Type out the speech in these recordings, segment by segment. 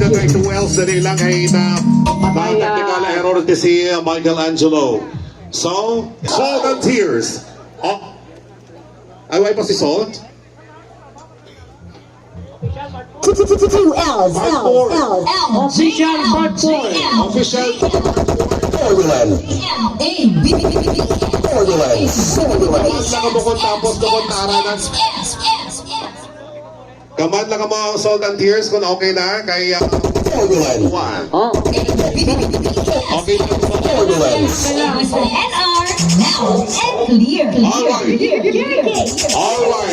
Kay 2L's dali lang ay na technical error si Michelangelo. So, Salt and Tears. Oh. Ay, why pa si Salt? 2L's, Official part 4. Official. Nakamukon tapos kumon na aranan. Kaman lang mo Salt and Tears kung okay na kay one. Oh. Okay na po. Clear. Alright.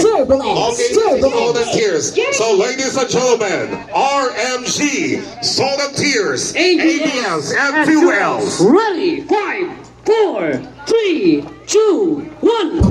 Okay, Salt and Tears. So ladies and gentlemen, RMG, Salt and Tears, ABS, and 2L's. Ready? 5, 4, 3, 2, 1.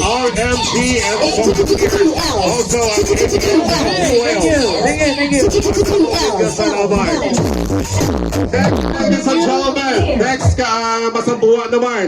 RMG and also thank you. Ladies and gentlemen, next masambuhan naman.